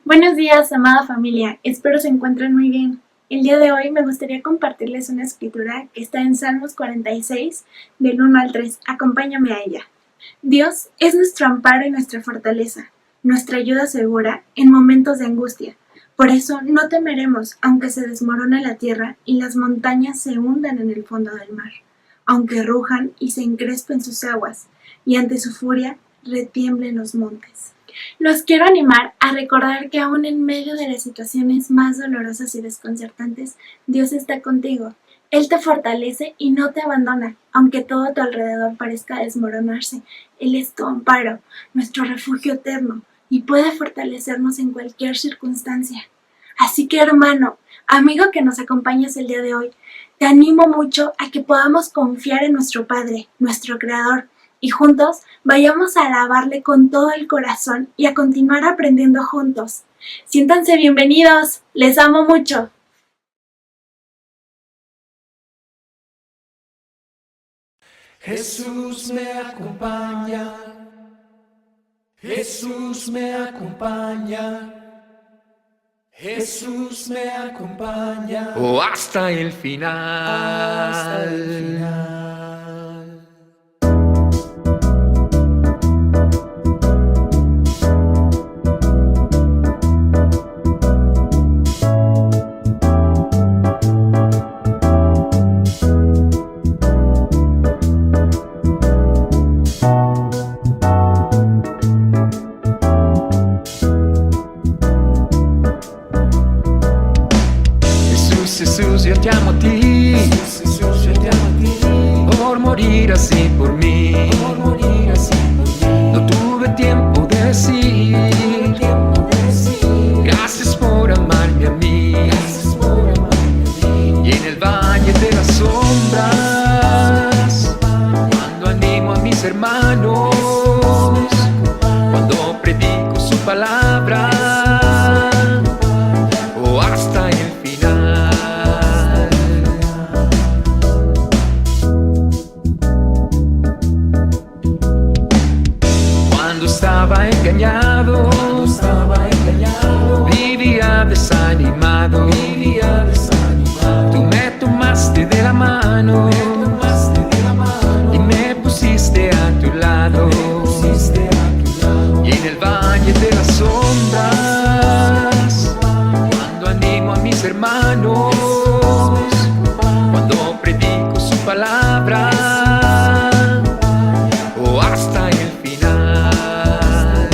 Buenos días, amada familia. Espero se encuentren muy bien. El día de hoy me gustaría compartirles una escritura que está en Salmos 46, del 1 al 3. Acompáñame a ella. Dios es nuestro amparo y nuestra fortaleza, nuestra ayuda segura en momentos de angustia. Por eso no temeremos, aunque se desmorone la tierra y las montañas se hundan en el fondo del mar, aunque rujan y se encrespen sus aguas, y ante su furia retiemblen los montes. Los quiero animar a recordar que aún en medio de las situaciones más dolorosas y desconcertantes, Dios está contigo. Él te fortalece y no te abandona, aunque todo a tu alrededor parezca desmoronarse. Él es tu amparo, nuestro refugio eterno, y puede fortalecernos en cualquier circunstancia. Así que, hermano, amigo que nos acompañas el día de hoy, te animo mucho a que podamos confiar en nuestro Padre, nuestro Creador, y juntos vayamos a alabarle con todo el corazón y a continuar aprendiendo juntos. Siéntanse bienvenidos, les amo mucho. Jesús me acompaña, Jesús me acompaña, Jesús me acompaña, hasta el final. hasta el final. Jesús, yo te amo a ti, Jesús, yo te amo a ti, por morir así por mí. por morir así por mí. No tuve tiempo de decir gracias por amarme a mí. Gracias por amarme a mí. Y en el valle de las sombras, cuando animo a mis hermanos, cuando predico su palabra, hasta el final. Cuando estaba engañado, vivía desanimado, tú me tomaste de la mano y me pusiste a tu lado. Y en el valle de las sombras, cuando animo a mis hermanos, cuando predico su palabra, hasta el final.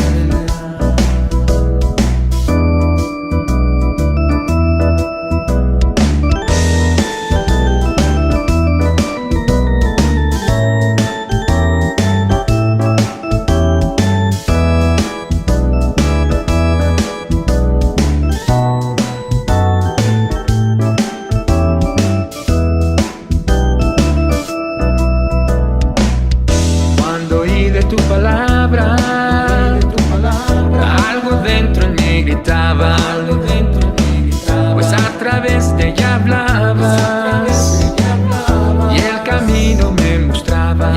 Cuando oí de tu palabra, algo dentro en mí gritaba, pues a través de ella hablabas y el camino me mostraba.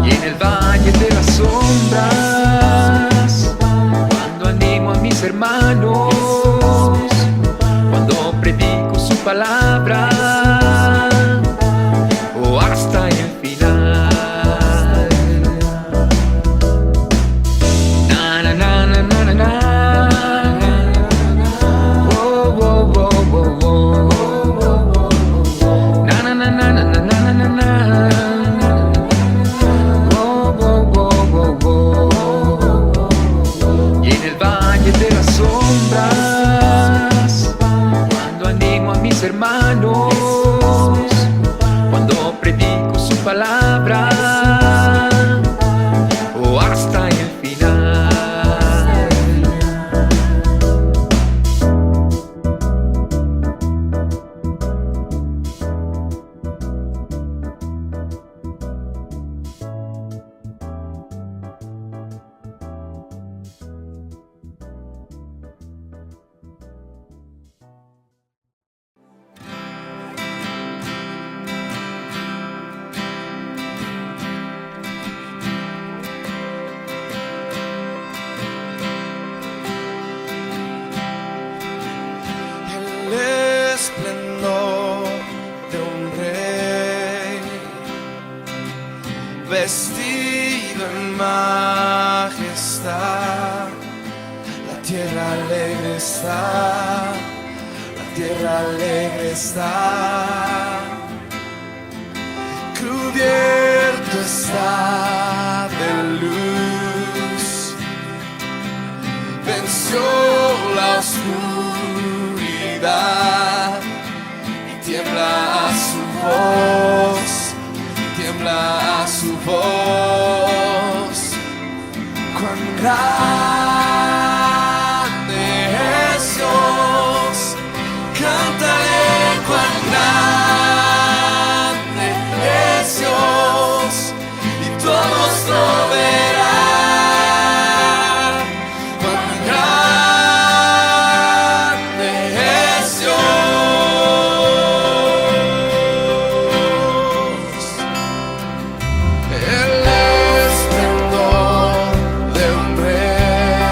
Y en el valle de las sombras, cuando animo a mis hermanos, cuando predico su palabra, hasta el final. Na na na na na na na. Oh oh oh oh oh. Na na na na na na na na na. Oh oh oh oh oh. Y en el valle de las sombras, cuando animo a mis hermanos, cuando predico su palabra, vestido en majestad. La tierra alegre está, la tierra alegre está, cubierto está de luz, venció la oscuridad y tiembla a su voz, tiembla a su voz. Cuán grande es Dios, cantaré cuán grande es Dios, y todos lo verán. Cuán grande es Dios. El esplendor de un rey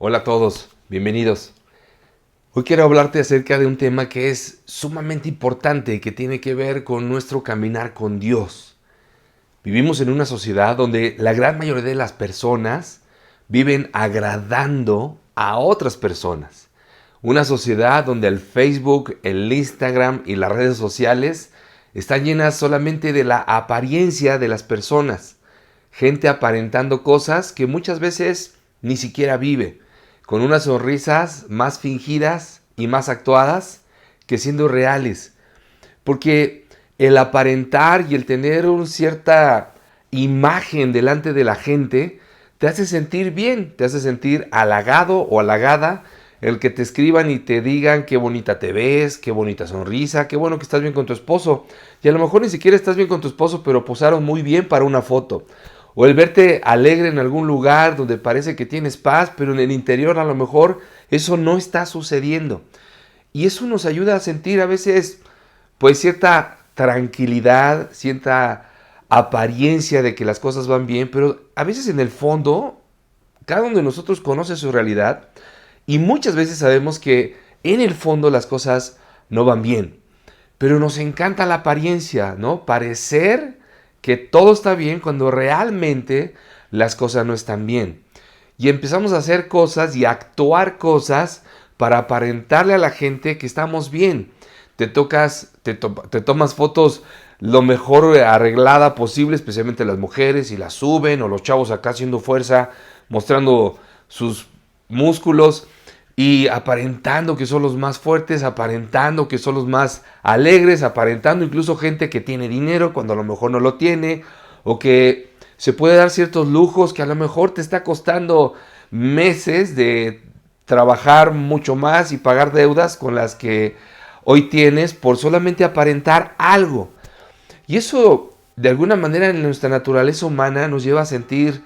Hola a todos, bienvenidos. Hoy quiero hablarte acerca de un tema que es sumamente importante, que tiene que ver con nuestro caminar con Dios. Vivimos en una sociedad donde la gran mayoría de las personas viven agradando a otras personas. Una sociedad donde el Facebook, el Instagram y las redes sociales están llenas solamente de la apariencia de las personas. Gente aparentando cosas que muchas veces ni siquiera vive, con unas sonrisas más fingidas y más actuadas que siendo reales. Porque el aparentar y el tener una cierta imagen delante de la gente te hace sentir bien, te hace sentir halagado o halagada. El que te escriban y te digan qué bonita te ves, qué bonita sonrisa, qué bueno que estás bien con tu esposo. Y a lo mejor ni siquiera estás bien con tu esposo, pero posaron muy bien para una foto. O el verte alegre en algún lugar donde parece que tienes paz, pero en el interior a lo mejor eso no está sucediendo. Y eso nos ayuda a sentir a veces pues cierta tranquilidad, cierta apariencia de que las cosas van bien, pero a veces en el fondo cada uno de nosotros conoce su realidad y muchas veces sabemos que en el fondo las cosas no van bien. Pero nos encanta la apariencia, ¿no? Parecer que todo está bien cuando realmente las cosas no están bien. Y empezamos a hacer cosas y a actuar cosas para aparentarle a la gente que estamos bien. Te tomas fotos lo mejor arreglada posible, especialmente las mujeres, y las suben, o los chavos acá haciendo fuerza, mostrando sus músculos y aparentando que son los más fuertes, aparentando que son los más alegres, aparentando incluso gente que tiene dinero cuando a lo mejor no lo tiene, o que se puede dar ciertos lujos que a lo mejor te está costando meses de trabajar mucho más y pagar deudas con las que hoy tienes por solamente aparentar algo. Y eso de alguna manera en nuestra naturaleza humana nos lleva a sentir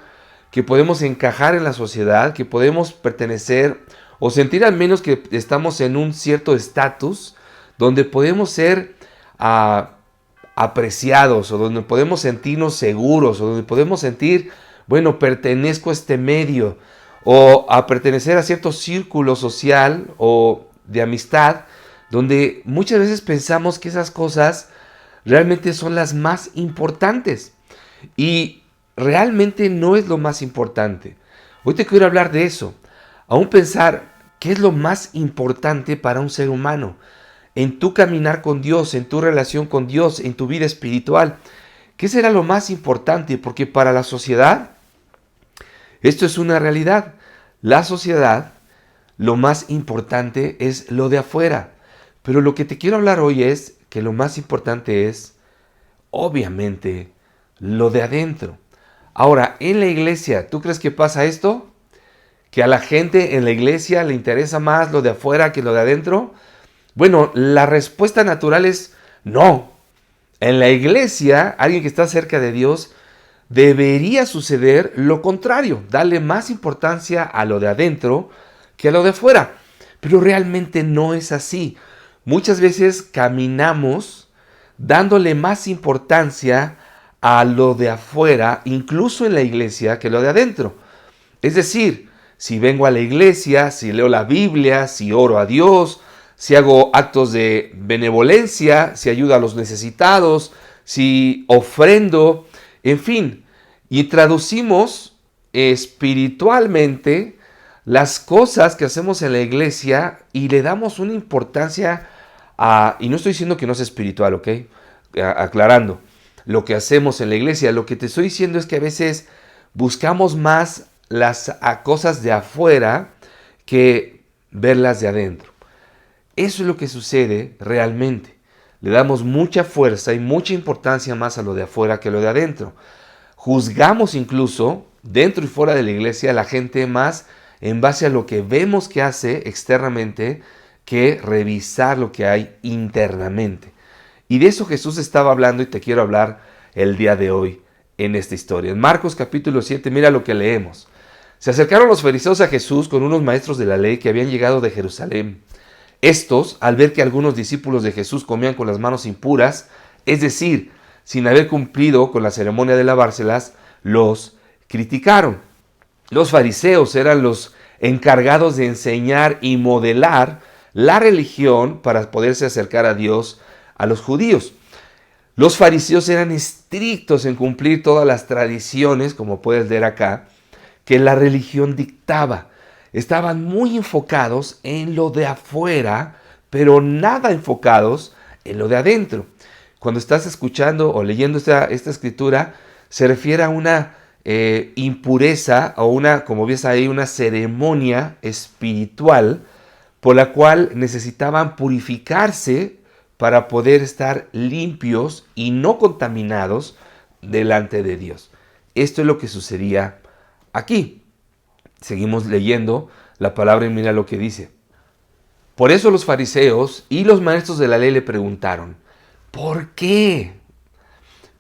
que podemos encajar en la sociedad, que podemos pertenecer o sentir al menos que estamos en un cierto estatus donde podemos ser apreciados, o donde podemos sentirnos seguros, o donde podemos sentir, bueno, pertenezco a este medio, o a pertenecer a cierto círculo social o de amistad, donde muchas veces pensamos que esas cosas realmente son las más importantes. Y realmente no es lo más importante. Hoy te quiero hablar de eso. Aún pensar qué es lo más importante para un ser humano en tu caminar con Dios, en tu relación con Dios, en tu vida espiritual. ¿Qué será lo más importante? Porque para la sociedad esto es una realidad. La sociedad, lo más importante es lo de afuera. Pero lo que te quiero hablar hoy es que lo más importante es, obviamente, lo de adentro. Ahora, en la iglesia, ¿tú crees que pasa esto? ¿Que a la gente en la iglesia le interesa más lo de afuera que lo de adentro? Bueno, la respuesta natural es no. En la iglesia, alguien que está cerca de Dios, debería suceder lo contrario, darle más importancia a lo de adentro que a lo de afuera. Pero realmente no es así. Muchas veces caminamos dándole más importancia a lo de afuera, incluso en la iglesia, que lo de adentro. Es decir, si vengo a la iglesia, si leo la Biblia, si oro a Dios, si hago actos de benevolencia, si ayudo a los necesitados, si ofrendo, en fin, y traducimos espiritualmente las cosas que hacemos en la iglesia y le damos una importancia a, y no estoy diciendo que no sea espiritual, ¿ok? Aclarando, lo que hacemos en la iglesia, lo que te estoy diciendo es que a veces buscamos más las cosas de afuera que verlas de adentro. Eso es lo que sucede realmente. Le damos mucha fuerza y mucha importancia más a lo de afuera que a lo de adentro. Juzgamos incluso, dentro y fuera de la iglesia, a la gente más en base a lo que vemos que hace externamente que revisar lo que hay internamente. Y de eso Jesús estaba hablando y te quiero hablar el día de hoy en esta historia. En Marcos capítulo 7, mira lo que leemos. Se acercaron los fariseos a Jesús con unos maestros de la ley que habían llegado de Jerusalén. Estos, al ver que algunos discípulos de Jesús comían con las manos impuras, es decir, sin haber cumplido con la ceremonia de lavárselas, los criticaron. Los fariseos eran los encargados de enseñar y modelar la religión para poderse acercar a Dios a los judíos. Los fariseos eran estrictos en cumplir todas las tradiciones, como puedes leer acá, que la religión dictaba. Estaban muy enfocados en lo de afuera, pero nada enfocados en lo de adentro. Cuando estás escuchando o leyendo esta escritura, se refiere a una impureza o una, como ves ahí, una ceremonia espiritual por la cual necesitaban purificarse para poder estar limpios y no contaminados delante de Dios. Esto es lo que sucedía aquí. Seguimos leyendo la palabra y mira lo que dice. Por eso los fariseos y los maestros de la ley le preguntaron, ¿por qué?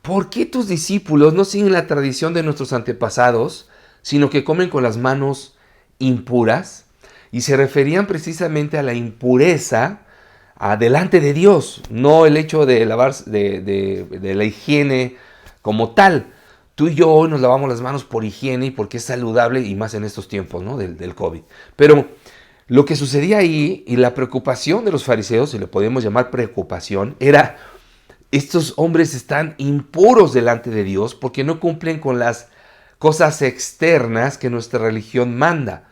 ¿Por qué tus discípulos no siguen la tradición de nuestros antepasados, sino que comen con las manos impuras? Y se referían precisamente a la impureza delante de Dios, no el hecho de lavarse, de la higiene como tal. Tú y yo hoy nos lavamos las manos por higiene y porque es saludable y más en estos tiempos, ¿no? del COVID. Pero lo que sucedía ahí y la preocupación de los fariseos, si le podemos llamar preocupación, era estos hombres están impuros delante de Dios porque no cumplen con las cosas externas que nuestra religión manda.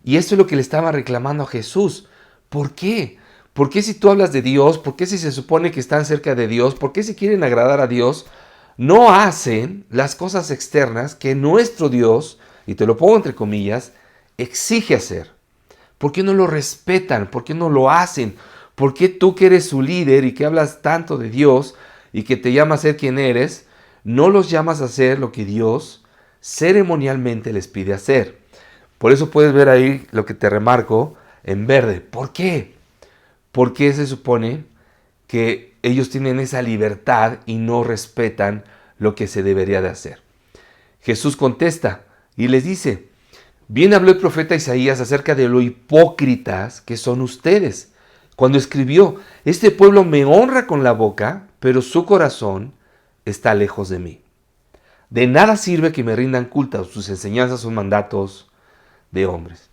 Y esto es lo que le estaba reclamando a Jesús. ¿Por qué? ¿Por qué si tú hablas de Dios? ¿Por qué si se supone que están cerca de Dios? ¿Por qué si quieren agradar a Dios? No hacen las cosas externas que nuestro Dios, y te lo pongo entre comillas, exige hacer. ¿Por qué no lo respetan? ¿Por qué no lo hacen? ¿Por qué tú que eres su líder y que hablas tanto de Dios y que te llama a ser quien eres, no los llamas a hacer lo que Dios ceremonialmente les pide hacer? Por eso puedes ver ahí lo que te remarco en verde. ¿Por qué? Porque se supone que ellos tienen esa libertad y no respetan lo que se debería de hacer. Jesús contesta y les dice, bien habló el profeta Isaías acerca de lo hipócritas que son ustedes, cuando escribió, este pueblo me honra con la boca, pero su corazón está lejos de mí. De nada sirve que me rindan culto, sus enseñanzas son mandatos de hombres.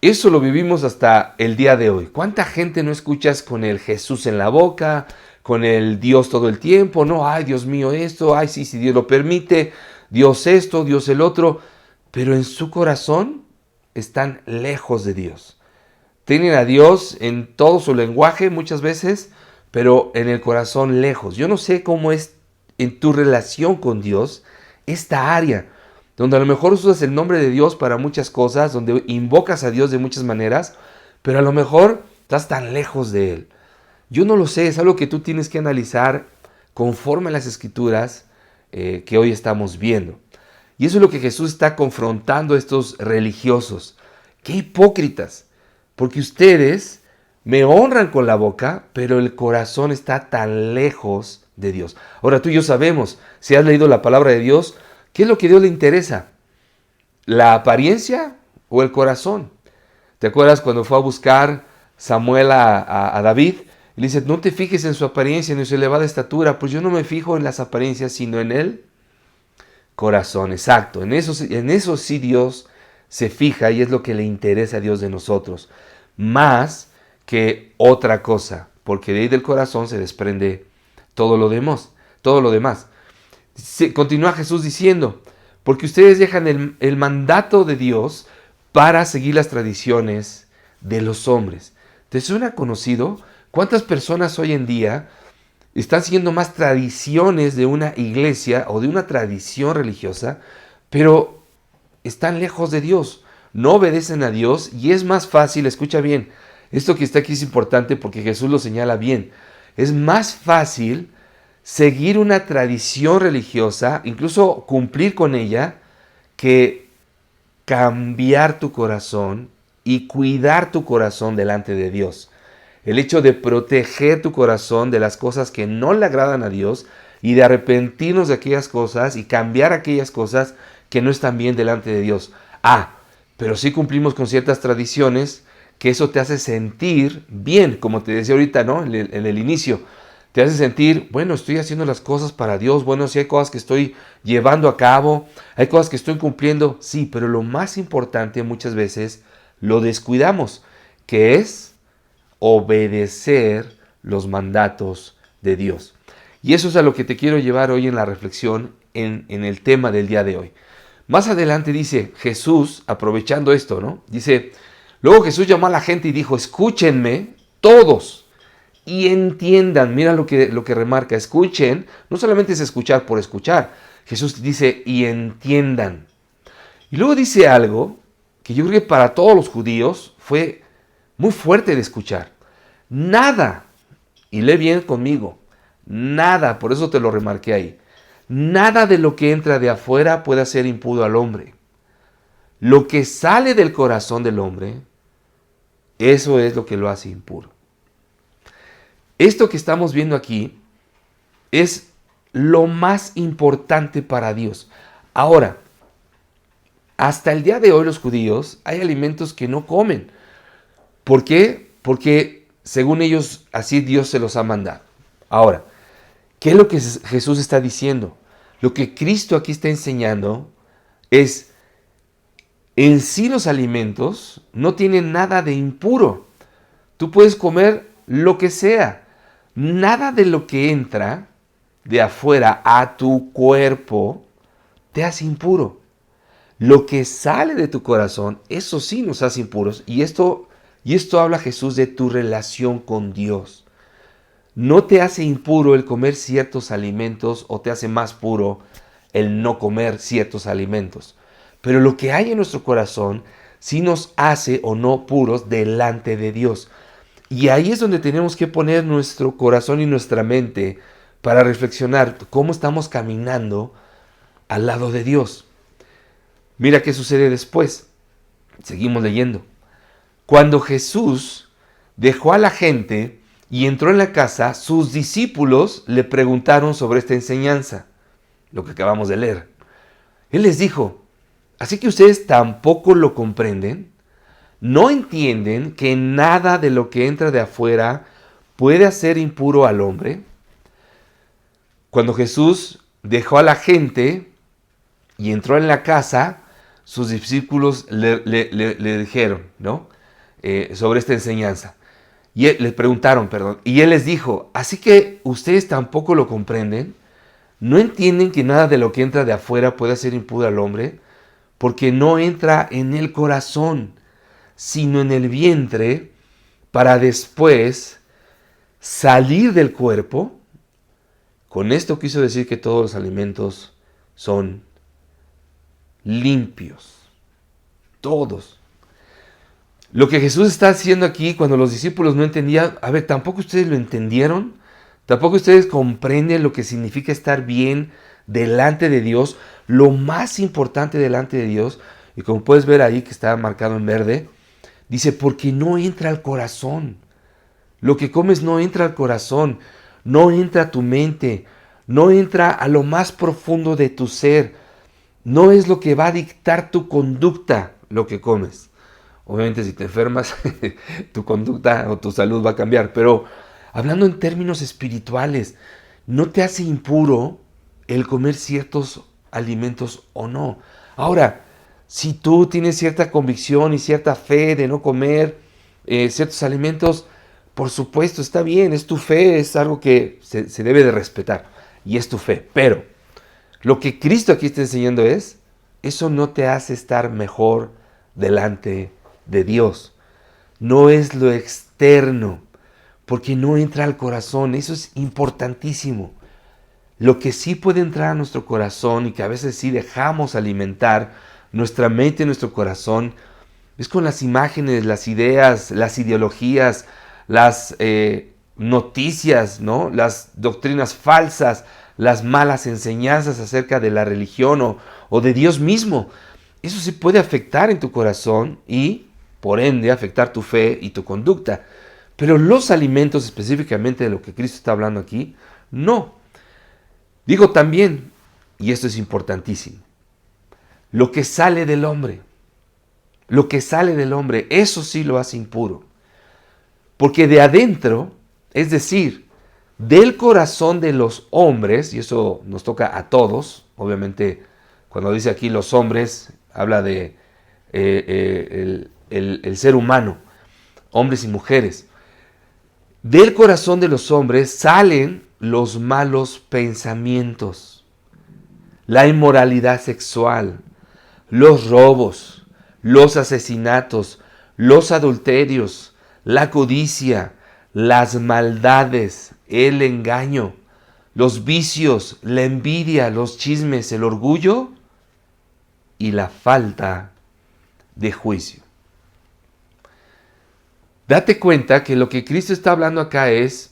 Eso lo vivimos hasta el día de hoy. ¿Cuánta gente no escuchas con el Jesús en la boca, con el Dios todo el tiempo? No, ay Dios mío esto, ay sí, si Dios lo permite, Dios esto, Dios el otro. Pero en su corazón están lejos de Dios. Tienen a Dios en todo su lenguaje muchas veces, pero en el corazón lejos. Yo no sé cómo es en tu relación con Dios esta área, donde a lo mejor usas el nombre de Dios para muchas cosas, donde invocas a Dios de muchas maneras, pero a lo mejor estás tan lejos de Él. Yo no lo sé, es algo que tú tienes que analizar conforme a las escrituras que hoy estamos viendo. Y eso es lo que Jesús está confrontando a estos religiosos. ¡Qué hipócritas! Porque ustedes me honran con la boca, pero el corazón está tan lejos de Dios. Ahora tú y yo sabemos, si has leído la palabra de Dios, ¿qué es lo que a Dios le interesa? ¿La apariencia o el corazón? ¿Te acuerdas cuando fue a buscar Samuel a David? Y le dice, no te fijes en su apariencia ni en su elevada estatura, pues yo no me fijo en las apariencias, sino en el corazón. Exacto, en eso sí Dios se fija y es lo que le interesa a Dios de nosotros. Más que otra cosa, porque de ahí del corazón se desprende todo lo demás. Continúa Jesús diciendo, porque ustedes dejan el mandato de Dios para seguir las tradiciones de los hombres. ¿Te suena conocido? ¿Cuántas personas hoy en día están siguiendo más tradiciones de una iglesia o de una tradición religiosa, pero están lejos de Dios? No obedecen a Dios y es más fácil, escucha bien, esto que está aquí es importante porque Jesús lo señala bien, es más fácil seguir una tradición religiosa, incluso cumplir con ella, que cambiar tu corazón y cuidar tu corazón delante de Dios. El hecho de proteger tu corazón de las cosas que no le agradan a Dios y de arrepentirnos de aquellas cosas y cambiar aquellas cosas que no están bien delante de Dios. Pero sí cumplimos con ciertas tradiciones que eso te hace sentir bien, como te decía ahorita, ¿no? En el inicio. Te hace sentir, bueno, estoy haciendo las cosas para Dios, bueno, sí hay cosas que estoy llevando a cabo, hay cosas que estoy cumpliendo, sí, pero lo más importante muchas veces lo descuidamos, que es obedecer los mandatos de Dios. Y eso es a lo que te quiero llevar hoy en la reflexión en el tema del día de hoy. Más adelante dice Jesús, aprovechando esto, ¿no? Dice, luego Jesús llamó a la gente y dijo, escúchenme todos y entiendan. Mira lo que remarca, escuchen, no solamente es escuchar por escuchar. Jesús dice, y entiendan. Y luego dice algo que yo creo que para todos los judíos fue muy fuerte de escuchar. Nada, y lee bien conmigo, nada, por eso te lo remarqué ahí, nada de lo que entra de afuera puede hacer impuro al hombre. Lo que sale del corazón del hombre, eso es lo que lo hace impuro. Esto que estamos viendo aquí es lo más importante para Dios. Ahora, hasta el día de hoy los judíos hay alimentos que no comen. ¿Por qué? Porque según ellos así Dios se los ha mandado. Ahora, ¿qué es lo que Jesús está diciendo? Lo que Cristo aquí está enseñando es, en sí los alimentos no tienen nada de impuro. Tú puedes comer lo que sea. Nada de lo que entra de afuera a tu cuerpo te hace impuro. Lo que sale de tu corazón, eso sí nos hace impuros. Y esto habla Jesús de tu relación con Dios. No te hace impuro el comer ciertos alimentos o te hace más puro el no comer ciertos alimentos. Pero lo que hay en nuestro corazón sí nos hace o no puros delante de Dios. Y ahí es donde tenemos que poner nuestro corazón y nuestra mente para reflexionar cómo estamos caminando al lado de Dios. Mira qué sucede después. Seguimos leyendo. Cuando Jesús dejó a la gente y entró en la casa, sus discípulos le preguntaron sobre esta enseñanza, lo que acabamos de leer. Él les dijo, ¿así que ustedes tampoco lo comprenden? ¿No entienden que nada de lo que entra de afuera puede hacer impuro al hombre? Cuando Jesús dejó a la gente y entró en la casa, sus discípulos le dijeron, ¿no? Sobre esta enseñanza. Y les preguntaron, y él les dijo, ¿así que ustedes tampoco lo comprenden? ¿No entienden que nada de lo que entra de afuera puede hacer impuro al hombre? Porque no entra en el corazón, sino en el vientre, para después salir del cuerpo. Con esto quiso decir que todos los alimentos son limpios. Todos. Lo que Jesús está haciendo aquí cuando los discípulos no entendían, a ver, ¿tampoco ustedes lo entendieron? ¿Tampoco ustedes comprenden lo que significa estar bien delante de Dios? Lo más importante delante de Dios, y como puedes ver ahí que está marcado en verde, dice, porque no entra al corazón. Lo que comes no entra al corazón, no entra a tu mente, no entra a lo más profundo de tu ser. No es lo que va a dictar tu conducta lo que comes. Obviamente si te enfermas, tu conducta o tu salud va a cambiar. Pero hablando en términos espirituales, no te hace impuro el comer ciertos alimentos o no. Ahora, si tú tienes cierta convicción y cierta fe de no comer ciertos alimentos, por supuesto, está bien, es tu fe, es algo que se debe de respetar. Y es tu fe. Pero lo que Cristo aquí está enseñando es, eso no te hace estar mejor delante de Dios. No es lo externo, porque no entra al corazón. Eso es importantísimo. Lo que sí puede entrar a nuestro corazón y que a veces sí dejamos alimentar nuestra mente y nuestro corazón es con las imágenes, las ideas, las ideologías, las noticias, ¿no? Las doctrinas falsas, las malas enseñanzas acerca de la religión o de Dios mismo. Eso sí puede afectar en tu corazón y, por ende, afectar tu fe y tu conducta. Pero los alimentos, específicamente de lo que Cristo está hablando aquí, no. Digo también, y esto es importantísimo, lo que sale del hombre, eso sí lo hace impuro. Porque de adentro, es decir, del corazón de los hombres, y eso nos toca a todos, obviamente cuando dice aquí los hombres, habla de el ser humano, hombres y mujeres. Del corazón de los hombres salen los malos pensamientos, la inmoralidad sexual, los robos, los asesinatos, los adulterios, la codicia, las maldades, el engaño, los vicios, la envidia, los chismes, el orgullo y la falta de juicio. Date cuenta que lo que Cristo está hablando acá es,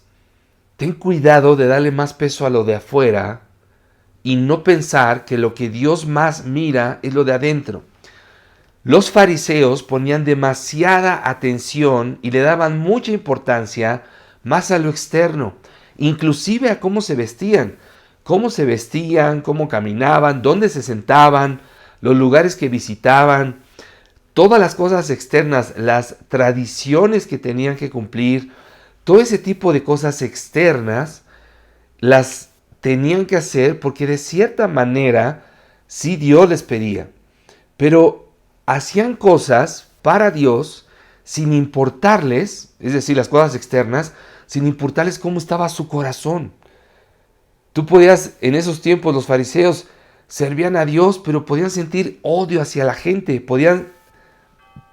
ten cuidado de darle más peso a lo de afuera y no pensar que lo que Dios más mira es lo de adentro. Los fariseos ponían demasiada atención y le daban mucha importancia más a lo externo, inclusive a cómo se vestían, cómo caminaban, dónde se sentaban, los lugares que visitaban, todas las cosas externas, las tradiciones que tenían que cumplir, todo ese tipo de cosas externas las tenían que hacer porque de cierta manera sí Dios les pedía, pero hacían cosas para Dios sin importarles, es decir, las cosas externas, sin importarles cómo estaba su corazón. Tú podías, en esos tiempos los fariseos servían a Dios, pero podían sentir odio hacia la gente, podían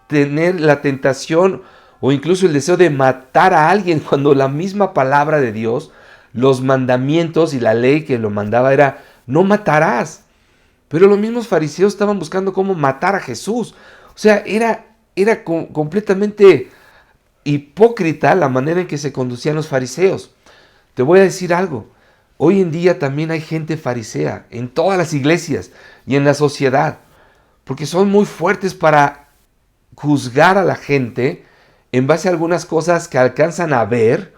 tener la tentación o incluso el deseo de matar a alguien cuando la misma palabra de Dios, los mandamientos y la ley que lo mandaba era no matarás. Pero los mismos fariseos estaban buscando cómo matar a Jesús. O sea, era completamente hipócrita la manera en que se conducían los fariseos. Te voy a decir algo. Hoy en día también hay gente farisea en todas las iglesias y en la sociedad, porque son muy fuertes para juzgar a la gente en base a algunas cosas que alcanzan a ver,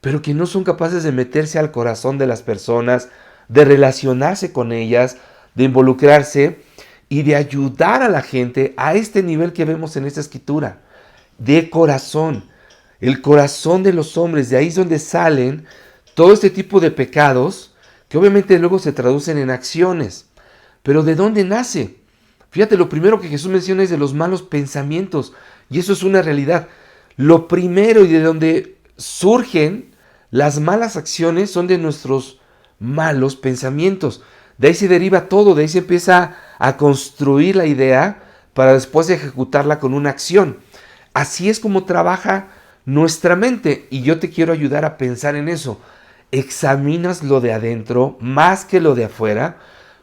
pero que no son capaces de meterse al corazón de las personas, de relacionarse con ellas, de involucrarse y de ayudar a la gente a este nivel que vemos en esta escritura, de corazón. El corazón de los hombres, de ahí es donde salen todo este tipo de pecados que obviamente luego se traducen en acciones. Pero ¿de dónde nace? Fíjate, lo primero que Jesús menciona es de los malos pensamientos, y eso es una realidad. Lo primero y de donde surgen las malas acciones son de nuestros malos pensamientos. De ahí se deriva todo, de ahí se empieza a construir la idea para después ejecutarla con una acción. Así es como trabaja nuestra mente, y yo te quiero ayudar a pensar en eso. Examinas lo de adentro más que lo de afuera,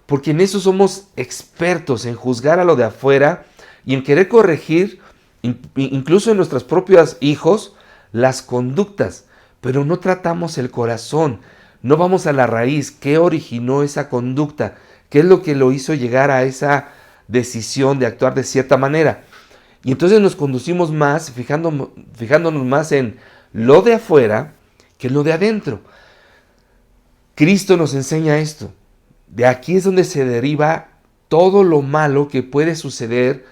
porque en eso somos expertos, en juzgar a lo de afuera y en querer corregir, incluso en nuestros propios hijos, las conductas, pero no tratamos el corazón, no vamos a la raíz, qué originó esa conducta, qué es lo que lo hizo llegar a esa decisión de actuar de cierta manera. Y entonces nos conducimos más, fijándonos más en lo de afuera que en lo de adentro. Cristo nos enseña esto. De aquí es donde se deriva todo lo malo que puede suceder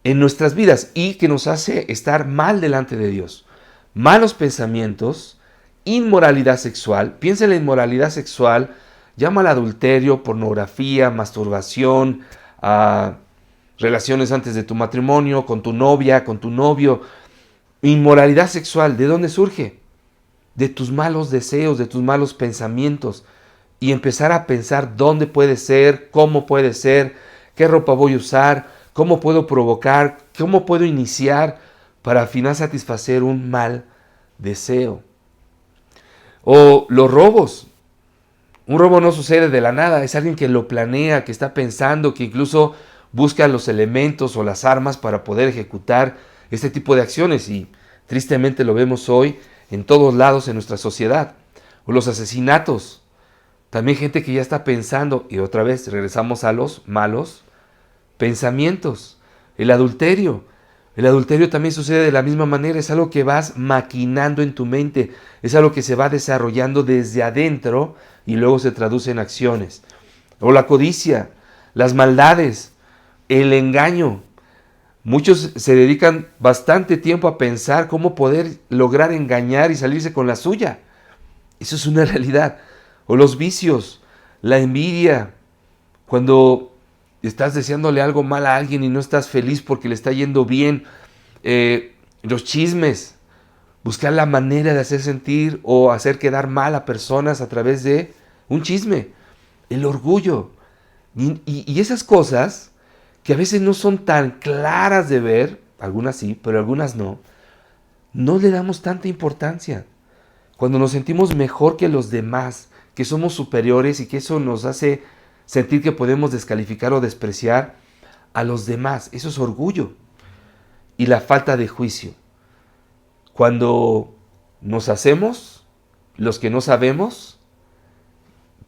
en nuestras vidas y que nos hace estar mal delante de Dios. Malos pensamientos, inmoralidad sexual. Piensa en la inmoralidad sexual, llámala adulterio, pornografía, masturbación, relaciones antes de tu matrimonio, con tu novia, con tu novio. Inmoralidad sexual, ¿de dónde surge? De tus malos deseos, de tus malos pensamientos. Y empezar a pensar dónde puede ser, cómo puede ser, qué ropa voy a usar, cómo puedo provocar, cómo puedo iniciar para al final satisfacer un mal deseo. O los robos. Un robo no sucede de la nada, es alguien que lo planea, que está pensando, que incluso busca los elementos o las armas para poder ejecutar este tipo de acciones, y tristemente lo vemos hoy en todos lados en nuestra sociedad. O los asesinatos. También gente que ya está pensando, y otra vez regresamos a los malos pensamientos. El adulterio. El adulterio también sucede de la misma manera, es algo que vas maquinando en tu mente, es algo que se va desarrollando desde adentro y luego se traduce en acciones. O la codicia, las maldades, el engaño. Muchos se dedican bastante tiempo a pensar cómo poder lograr engañar y salirse con la suya. Eso es una realidad. O los vicios, la envidia. Cuando estás deseándole algo mal a alguien y no estás feliz porque le está yendo bien. Los chismes, buscar la manera de hacer sentir o hacer quedar mal a personas a través de un chisme. El orgullo. Y esas cosas que a veces no son tan claras de ver, algunas sí, pero algunas no le damos tanta importancia. Cuando nos sentimos mejor que los demás, que somos superiores y que eso nos hace sentir que podemos descalificar o despreciar a los demás, eso es orgullo. Y la falta de juicio. Cuando nos hacemos los que no sabemos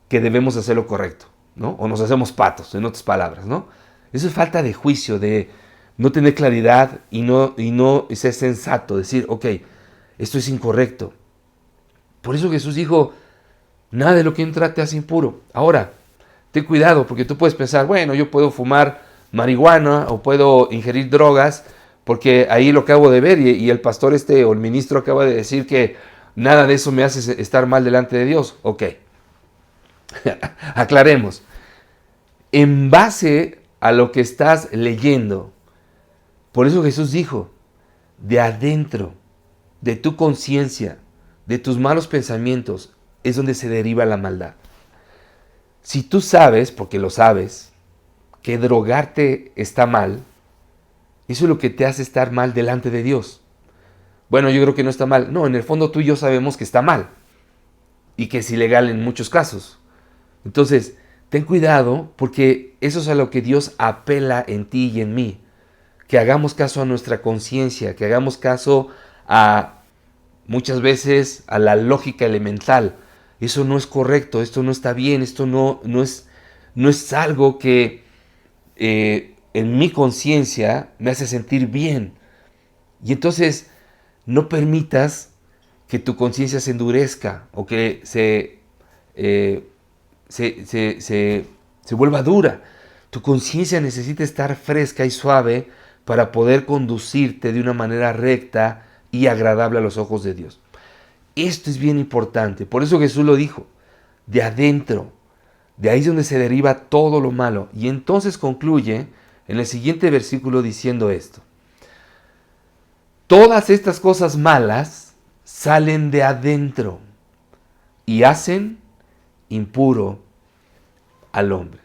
que debemos hacer lo correcto, ¿no? O nos hacemos patos, en otras palabras, ¿no? Eso es falta de juicio, de no tener claridad y no ser sensato, decir, ok, esto es incorrecto. Por eso Jesús dijo, nada de lo que entra te hace impuro. Ahora, ten cuidado, porque tú puedes pensar, bueno, yo puedo fumar marihuana o puedo ingerir drogas, porque ahí lo acabo de ver y el pastor o el ministro acaba de decir que nada de eso me hace estar mal delante de Dios. Ok, aclaremos. En base a lo que estás leyendo, por eso Jesús dijo, de adentro, de tu conciencia, de tus malos pensamientos, es donde se deriva la maldad. Si tú sabes, porque lo sabes, que drogarte está mal, eso es lo que te hace estar mal delante de Dios. Bueno, yo creo que no está mal. No, en el fondo tú y yo sabemos que está mal y que es ilegal en muchos casos. Entonces, ten cuidado porque eso es a lo que Dios apela en ti y en mí. Que hagamos caso a nuestra conciencia, que hagamos caso a muchas veces a la lógica elemental. Eso no es correcto, esto no está bien, esto no es algo que en mi conciencia me hace sentir bien. Y entonces no permitas que tu conciencia se endurezca o que se vuelva dura. Tu conciencia necesita estar fresca y suave para poder conducirte de una manera recta y agradable a los ojos de Dios. Esto es bien importante. Por eso Jesús lo dijo, de adentro. De ahí es donde se deriva todo lo malo. Y entonces concluye en el siguiente versículo diciendo esto. Todas estas cosas malas salen de adentro y hacen impuro al hombre.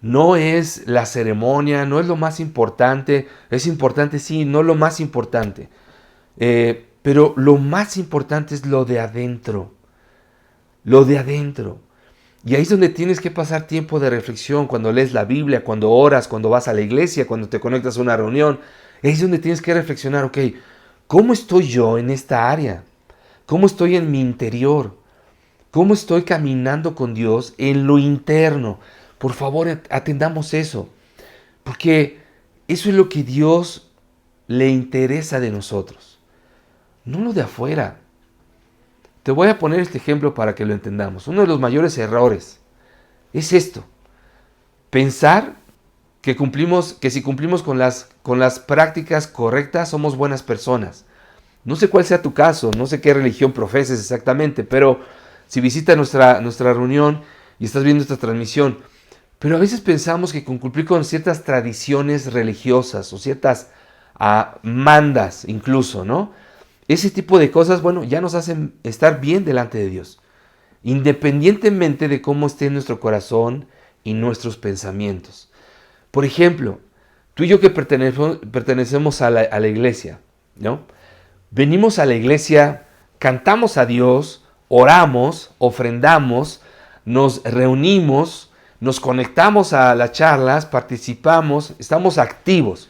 No es la ceremonia, no es lo más importante. Es importante, sí, no lo más importante. Pero lo más importante es lo de adentro. Lo de adentro. Y ahí es donde tienes que pasar tiempo de reflexión, cuando lees la Biblia, cuando oras, cuando vas a la iglesia, cuando te conectas a una reunión. Ahí es donde tienes que reflexionar, ok, ¿cómo estoy yo en esta área? ¿Cómo estoy en mi interior? ¿Cómo estoy caminando con Dios en lo interno? Por favor, atendamos eso. Porque eso es lo que Dios le interesa de nosotros. No lo de afuera. Te voy a poner este ejemplo para que lo entendamos. Uno de los mayores errores es esto. Pensar que si cumplimos con las prácticas correctas, somos buenas personas. No sé cuál sea tu caso, no sé qué religión profeses exactamente, pero si visitas nuestra reunión y estás viendo esta transmisión, pero a veces pensamos que con cumplir con ciertas tradiciones religiosas o ciertas mandas incluso, ¿no? Ese tipo de cosas, bueno, ya nos hacen estar bien delante de Dios, independientemente de cómo esté nuestro corazón y nuestros pensamientos. Por ejemplo, tú y yo que pertenecemos a la iglesia, ¿no? Venimos a la iglesia, cantamos a Dios, oramos, ofrendamos, nos reunimos, nos conectamos a las charlas, participamos, estamos activos.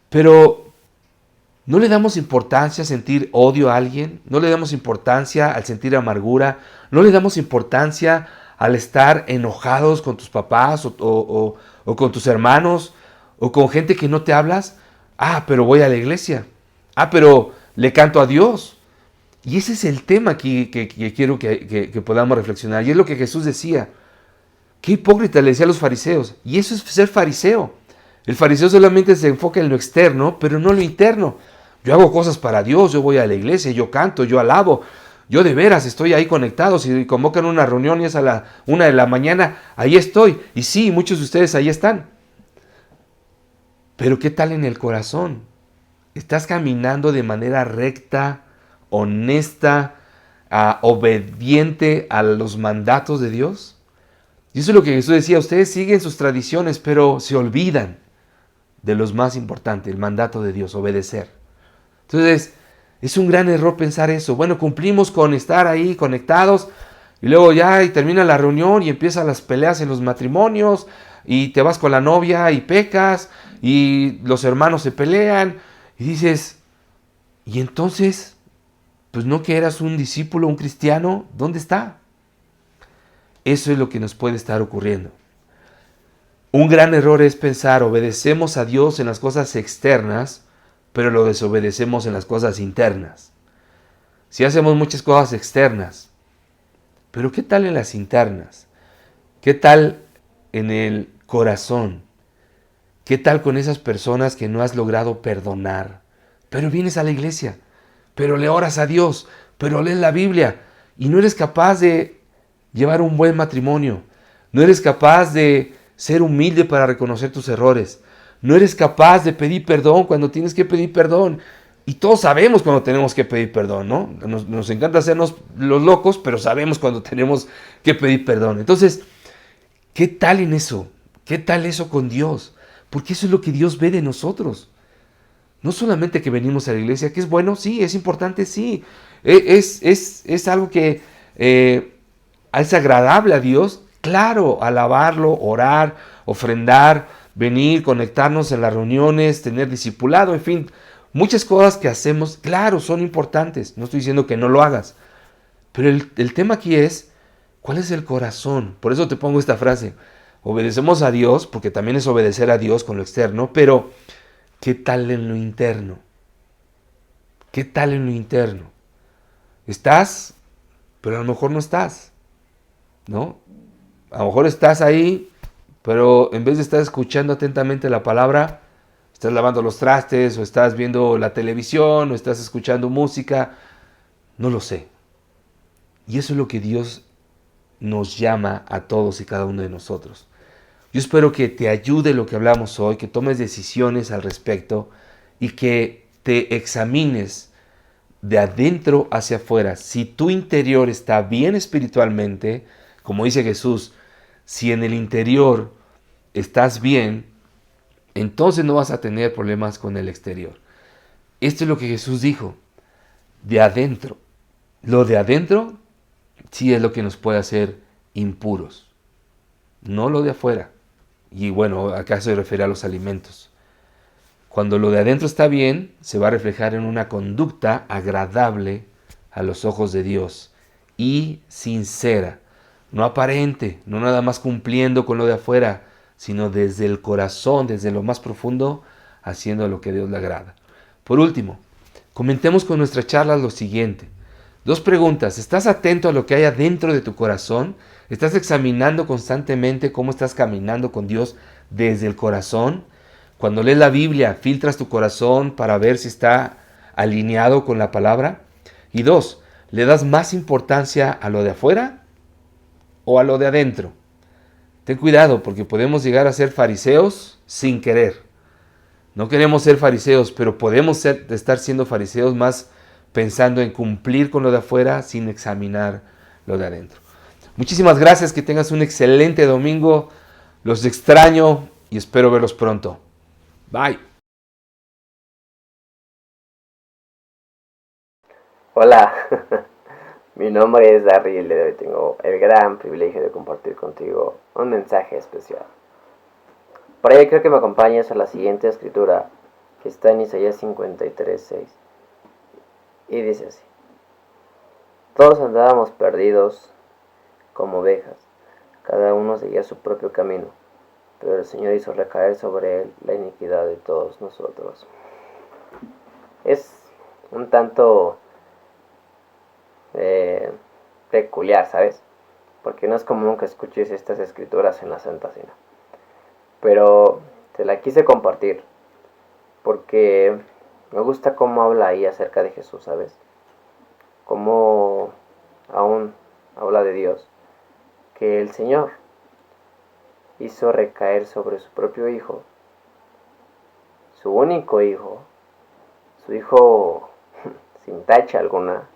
Pero no le damos importancia a sentir odio a alguien, no le damos importancia al sentir amargura, no le damos importancia al estar enojados con tus papás o con tus hermanos o con gente que no te hablas. Pero voy a la iglesia. Pero le canto a Dios. Y ese es el tema aquí que quiero que podamos reflexionar. Y es lo que Jesús decía. Qué hipócrita le decía a los fariseos. Y eso es ser fariseo. El fariseo solamente se enfoca en lo externo, pero no en lo interno. Yo hago cosas para Dios, yo voy a la iglesia, yo canto, yo alabo. Yo de veras estoy ahí conectado. Si convocan una reunión y es a la 1 de la mañana, ahí estoy. Y sí, muchos de ustedes ahí están. Pero ¿qué tal en el corazón? ¿Estás caminando de manera recta, honesta, obediente a los mandatos de Dios? Y eso es lo que Jesús decía. Ustedes siguen sus tradiciones, pero se olvidan de los más importantes, el mandato de Dios, obedecer. Entonces, es un gran error pensar eso. Bueno, cumplimos con estar ahí conectados y luego ya y termina la reunión y empiezan las peleas en los matrimonios y te vas con la novia y pecas y los hermanos se pelean y dices, ¿y entonces, pues no que eras un discípulo, un cristiano? ¿Dónde está? Eso es lo que nos puede estar ocurriendo. Un gran error es pensar, obedecemos a Dios en las cosas externas, pero lo desobedecemos en las cosas internas. Si hacemos muchas cosas externas, pero ¿qué tal en las internas? ¿Qué tal en el corazón? ¿Qué tal con esas personas que no has logrado perdonar? Pero vienes a la iglesia, pero le oras a Dios, pero lees la Biblia y no eres capaz de llevar un buen matrimonio. No eres capaz de ser humilde para reconocer tus errores. No eres capaz de pedir perdón cuando tienes que pedir perdón. Y todos sabemos cuando tenemos que pedir perdón, ¿no? Nos encanta hacernos los locos, pero sabemos cuando tenemos que pedir perdón. Entonces, ¿qué tal en eso? ¿Qué tal eso con Dios? Porque eso es lo que Dios ve de nosotros. No solamente que venimos a la iglesia, que es bueno, sí, es importante, sí. Es algo que es agradable a Dios, claro, alabarlo, orar, ofrendar, venir, conectarnos en las reuniones, tener discipulado, en fin, muchas cosas que hacemos, claro, son importantes. No estoy diciendo que no lo hagas, pero el tema aquí es, ¿cuál es el corazón? Por eso te pongo esta frase. Obedecemos a Dios, porque también es obedecer a Dios con lo externo, pero ¿qué tal en lo interno? ¿Qué tal en lo interno? Estás, pero a lo mejor no estás, ¿no? A lo mejor estás ahí, pero en vez de estar escuchando atentamente la palabra, estás lavando los trastes, o estás viendo la televisión, o estás escuchando música, no lo sé. Y eso es lo que Dios nos llama a todos y cada uno de nosotros. Yo espero que te ayude lo que hablamos hoy, que tomes decisiones al respecto y que te examines de adentro hacia afuera. Si tu interior está bien espiritualmente, como dice Jesús, si en el interior estás bien, entonces no vas a tener problemas con el exterior. Esto es lo que Jesús dijo, de adentro. Lo de adentro sí es lo que nos puede hacer impuros, no lo de afuera. Y bueno, acá se refiere a los alimentos. Cuando lo de adentro está bien, se va a reflejar en una conducta agradable a los ojos de Dios y sincera, no aparente, no nada más cumpliendo con lo de afuera, sino desde el corazón, desde lo más profundo, haciendo lo que a Dios le agrada. Por último, comentemos con nuestra charla lo siguiente. 2 preguntas. ¿Estás atento a lo que hay adentro de tu corazón? ¿Estás examinando constantemente cómo estás caminando con Dios desde el corazón? Cuando lees la Biblia, ¿filtras tu corazón para ver si está alineado con la palabra? Y 2, ¿le das más importancia a lo de afuera o a lo de adentro? Ten cuidado porque podemos llegar a ser fariseos sin querer. No queremos ser fariseos, pero podemos estar siendo fariseos más pensando en cumplir con lo de afuera sin examinar lo de adentro. Muchísimas gracias, que tengas un excelente domingo. Los extraño y espero verlos pronto. Bye. Hola, mi nombre es Darry y el día de hoy tengo el gran privilegio de compartir contigo un mensaje especial. Por ello creo que me acompañes a la siguiente escritura que está en Isaías 53:6 y dice así: todos andábamos perdidos como ovejas, cada uno seguía su propio camino, pero el Señor hizo recaer sobre él la iniquidad de todos nosotros. Es un tanto peculiar, ¿sabes? Porque no es común que escuches estas escrituras en la Santa Cena. Pero te la quise compartir porque me gusta cómo habla ahí acerca de Jesús, ¿sabes? como aún habla de Dios, que el Señor hizo recaer sobre su propio Hijo, su único Hijo, su Hijo sin tacha alguna,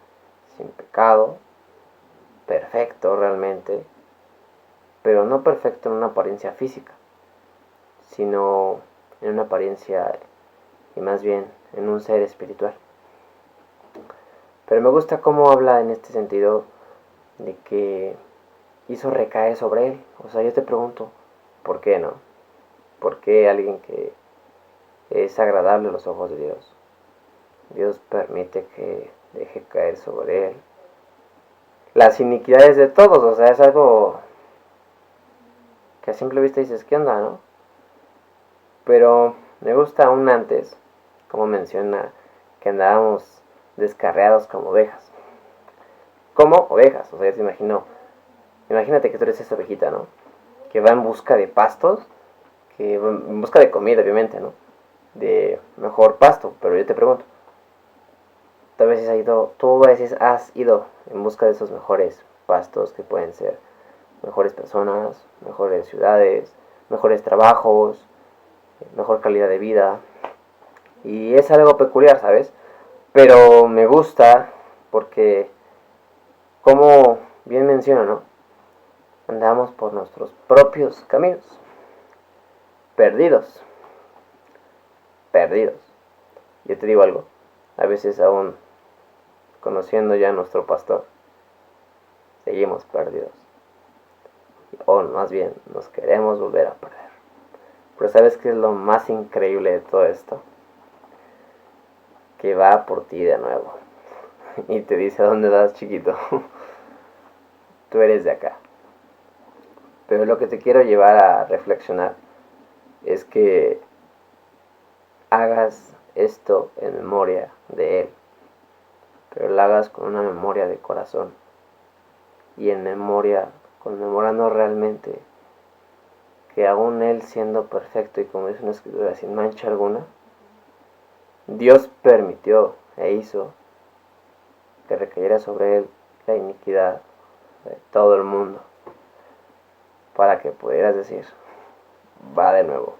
sin pecado, perfecto realmente, pero no perfecto en una apariencia física, sino en una apariencia y más bien en un ser espiritual. Pero me gusta cómo habla en este sentido de que hizo recaer sobre él. O sea, yo te pregunto, ¿por qué no? ¿Por qué alguien que es agradable a los ojos de Dios, Dios permite que deje caer sobre él las iniquidades de todos? O sea, es algo que a simple vista dices, ¿qué onda, no? Pero me gusta aún antes, como menciona, que andábamos descarriados como ovejas. Como ovejas, o sea, imagínate que tú eres esa ovejita, ¿no? Que va en busca de pastos, que va en busca de comida, obviamente, ¿no? De mejor pasto, pero yo te pregunto, tú a veces has ido en busca de esos mejores pastos que pueden ser mejores personas, mejores ciudades, mejores trabajos, mejor calidad de vida. Y es algo peculiar, ¿sabes? Pero me gusta porque, como bien menciona, ¿no? Andamos por nuestros propios caminos, perdidos. Yo te digo algo, a veces aún conociendo ya a nuestro pastor, seguimos perdidos. O más bien, nos queremos volver a perder. Pero ¿sabes qué es lo más increíble de todo esto? Que va por ti de nuevo. Y te dice, ¿a dónde vas, chiquito? Tú eres de acá. Pero lo que te quiero llevar a reflexionar es que hagas esto en memoria de Él. Pero lo hagas con una memoria de corazón. Y conmemorando realmente que aún Él siendo perfecto y como dice una escritura sin mancha alguna, Dios permitió e hizo que recayera sobre Él la iniquidad de todo el mundo, para que pudieras decir, va de nuevo,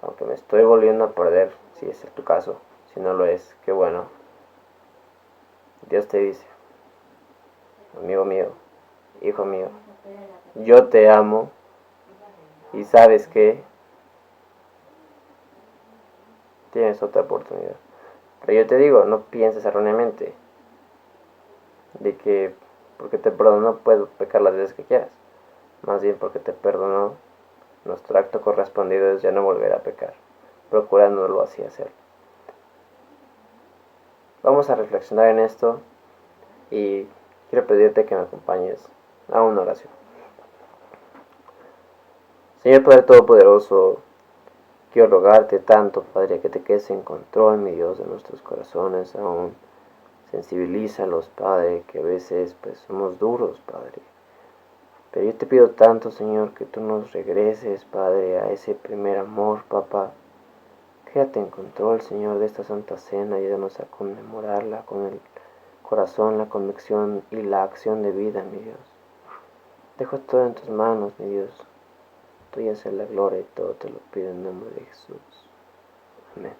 aunque me estoy volviendo a perder, si es tu caso, si no lo es, qué bueno. Dios te dice, amigo mío, hijo mío, yo te amo y sabes que tienes otra oportunidad. Pero yo te digo, no pienses erróneamente de que porque te perdonó puedo pecar las veces que quieras. Más bien porque te perdonó, nuestro acto correspondido es ya no volver a pecar, procurándolo así hacerlo. Vamos a reflexionar en esto y quiero pedirte que me acompañes a una oración. Señor Padre Todopoderoso, quiero rogarte tanto, Padre, que te quedes en control, mi Dios, de nuestros corazones aún. Sensibilízalos, Padre, que a veces pues somos duros, Padre. Pero yo te pido tanto, Señor, que tú nos regreses, Padre, a ese primer amor, papá. Quédate en control, Señor, de esta Santa Cena. Ayúdanos a conmemorarla con el corazón, la convicción y la acción de vida, mi Dios. Dejo todo en tus manos, mi Dios. Tuya sea la gloria y todo te lo pido en nombre de Jesús. Amén.